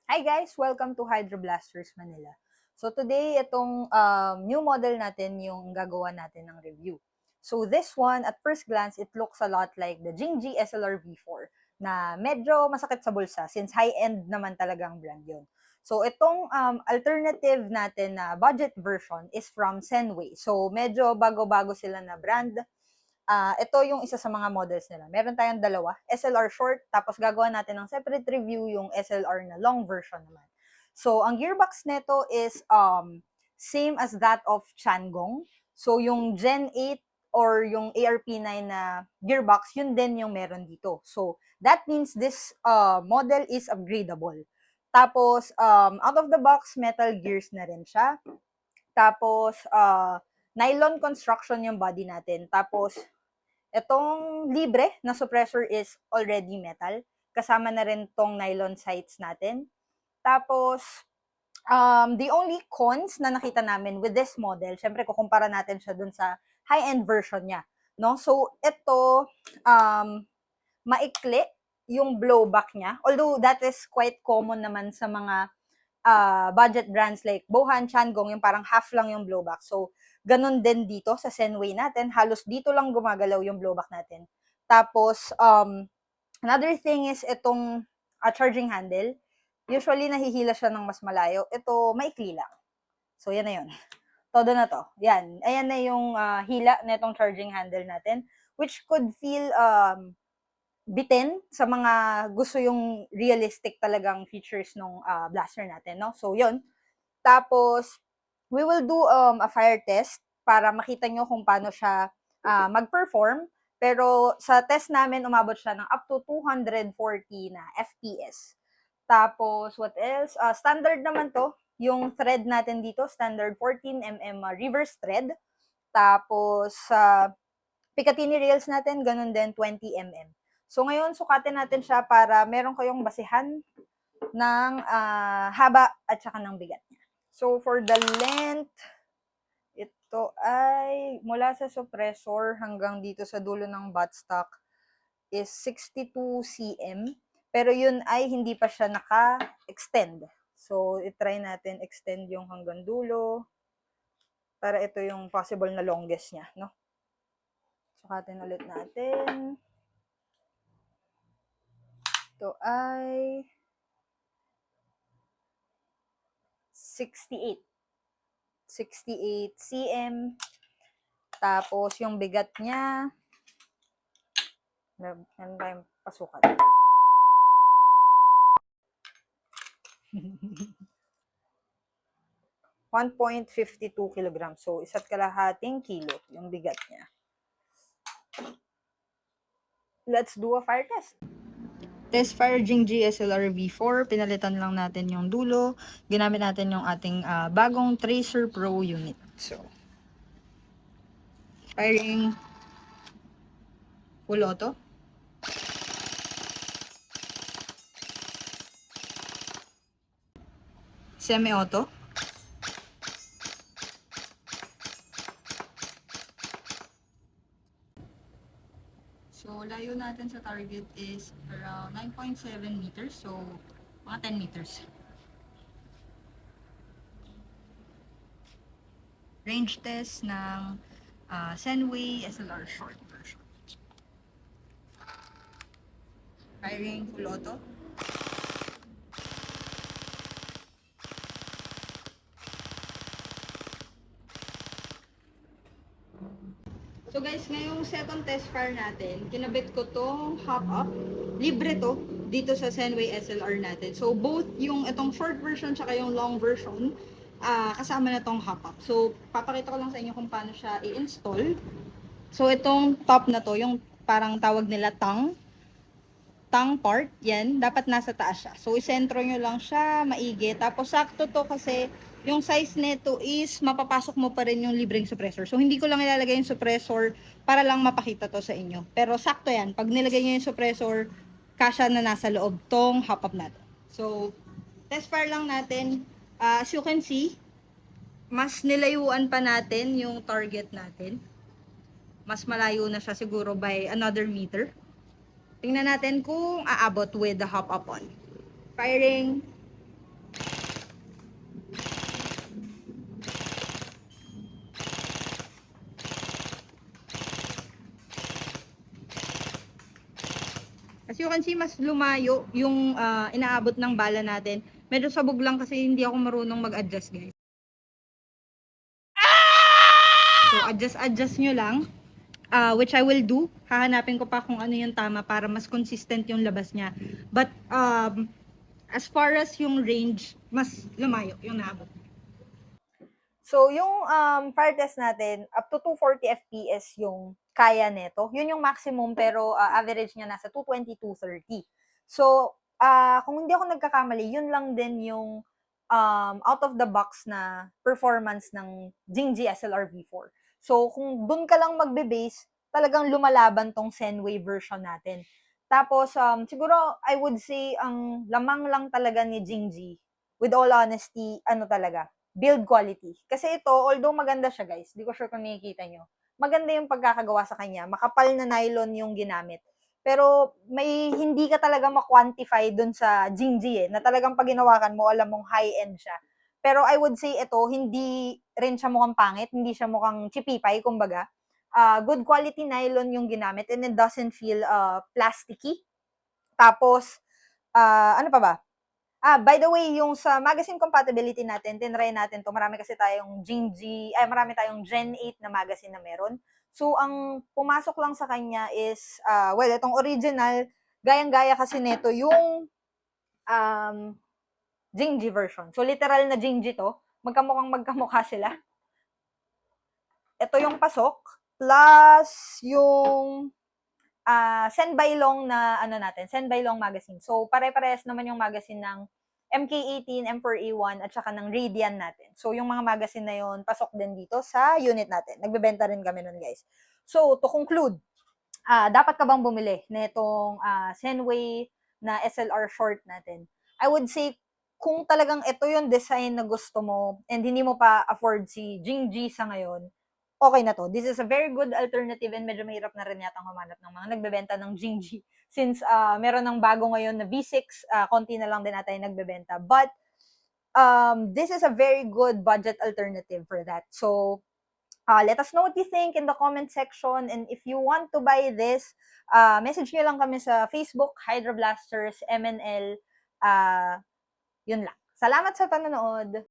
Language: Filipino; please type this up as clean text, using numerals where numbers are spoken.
Hi guys! Welcome to Hydroblasters Manila. So today, itong new model natin yung gagawa natin ng review. So this one, at first glance, it looks a lot like the Jingji SLR V4 na medyo masakit sa bulsa since high-end naman talagang brand yun. So itong alternative natin na budget version is from Senway. So medyo bago-bago sila na brand. Ito yung isa sa mga models nila. Meron tayong dalawa, SLR short, tapos gagawa natin ng separate review yung SLR na long version naman. So, ang gearbox nito is same as that of Changong. So, yung Gen 8 or yung ARP9 na gearbox, yun din yung meron dito. So, that means this model is upgradable. Tapos, out of the box, metal gears na rin siya. Tapos, nylon construction yung body natin. Tapos, itong libre na suppressor is already metal. Kasama na rin tong nylon sights natin. Tapos, the only cons na nakita namin with this model, syempre kukumpara natin siya dun sa high-end version niya. No? So, ito, maikli yung blowback niya. Although, that is quite common naman sa mga budget brands like Bohan, Changong, yung parang half lang yung blowback. So, ganun din dito sa Senway natin. Halos dito lang gumagalaw yung blowback natin. Tapos, another thing is itong charging handle. Usually, nahihila siya ng mas malayo. Ito, maikli lang. So, yan na yun. Todo na to. Yan. Ayan na yung hila na itong charging handle natin, which could feel bitin sa mga gusto yung realistic talagang features ng blaster natin, no? So, yun. Tapos, we will do a fire test para makita nyo kung paano siya mag-perform. Pero sa test namin, umabot siya ng up to 240 na FPS. Tapos, what else? Standard naman to. Yung thread natin dito, standard 14mm reverse thread. Tapos, Picatinny rails natin, ganun din, 20mm. So, ngayon, sukatin natin siya para meron kayong basihan ng haba at saka ng bigat niya. So, for the length, ito ay mula sa suppressor hanggang dito sa dulo ng buttstock is 62 cm. Pero yun ay hindi pa siya naka-extend. So, itry natin extend yung hanggang dulo para ito yung possible na longest niya, no? Sukatin ulit natin. Ito ay 68. 68 cm. Tapos, yung bigat niya, meron tayong pasukat. 1.52 kg. So, isa't kalahating kilo yung bigat niya. Let's do a fire test. Test fire Jingji SLR V4. Pinalitan lang natin yung dulo. Ginamit natin yung ating bagong Tracer Pro unit. So, firing full auto. Semi-auto. So, layo natin sa target is around 9.7 meters. So, mga 10 meters. Range test ng Senway SLR short version. Firing full auto. So guys, ngayong second test fire natin, kinabit ko tong hop up. Libre to dito sa Senway SLR natin. So both yung itong short version tsaka yung long version, kasama na tong hop up. So papakita ko lang sa inyo kung paano siya i-install. So itong top na to, yung parang tawag nila tongue part, yan, dapat nasa taas siya. So isentro nyo lang siya, maigi. Tapos sakto to kasi yung size nito is mapapasok mo pa rin yung libreng suppressor. So, hindi ko lang ilalagay yung suppressor para lang mapakita to sa inyo. Pero sakto yan. Pag nilagay nyo yung suppressor, kasya na nasa loob tong hop-up natin. So, test fire lang natin. As you can see, mas nilayuan pa natin yung target natin. Mas malayo na siya siguro by another meter. Tingnan natin kung aabot with the hop-up on. Firing. As you can see, mas lumayo yung inaabot ng bala natin. Medyo sabog lang kasi hindi ako marunong mag-adjust, guys. So, adjust nyo lang. Which I will do. Hahanapin ko pa kung ano yung tama para mas consistent yung labas niya. But, as far as yung range, mas lumayo yung naabot. So, yung fire test natin, up to 240 FPS yung kaya nito. Yun yung maximum, pero average niya nasa 220, 230. So, kung hindi ako nagkakamali, yun lang din yung out of the box na performance ng Jingji SLR V4. So, kung dun ka lang magbe-base, talagang lumalaban tong Zenway version natin. Tapos, siguro, I would say, ang lamang lang talaga ni Jingji, with all honesty, ano talaga, build quality. Kasi ito, although maganda siya, guys, di ko sure kung nakikita nyo, maganda yung pagkakagawa sa kanya. Makapal na nylon yung ginamit. Pero may hindi ka talaga ma-quantify dun sa Jingji na talagang pag ginawakan mo, alam mong high-end siya. Pero I would say ito, hindi rin siya mukhang pangit, hindi siya mukhang chipipay, kumbaga. Good quality nylon yung ginamit and it doesn't feel plasticky. Tapos, ano pa ba? By the way, yung sa magazine compatibility natin, tinry natin to. Marami kasi tayong marami tayong Gen 8 na magazine na meron. So, ang pumasok lang sa kanya is, well, itong original, gayang-gaya kasi nito yung Jingji version. So, literal na Jingji to. Magkamukha sila. Ito yung pasok, plus yung Senbailong na Senbailong magazine. So, pare-parehas naman yung magazine ng MK18, M4A1, at saka ng Radian natin. So, yung mga magazine na yun, pasok din dito sa unit natin. Nagbebenta rin kami nun, guys. So, to conclude, dapat ka bang bumili nitong Zenway na SLR short natin? I would say, kung talagang ito yung design na gusto mo and hindi mo pa afford si Jingji sa ngayon, okay na to. This is a very good alternative and medyo mahirap na rin yata humanap ng mga nagbebenta ng Jingji since meron ng bago ngayon na V6, konti na lang din ata yung nagbebenta. But this is a very good budget alternative for that. So, let us know what you think in the comment section, and if you want to buy this, message nyo lang kami sa Facebook, Hydroblasters, MNL, yun lang. Salamat sa panonood!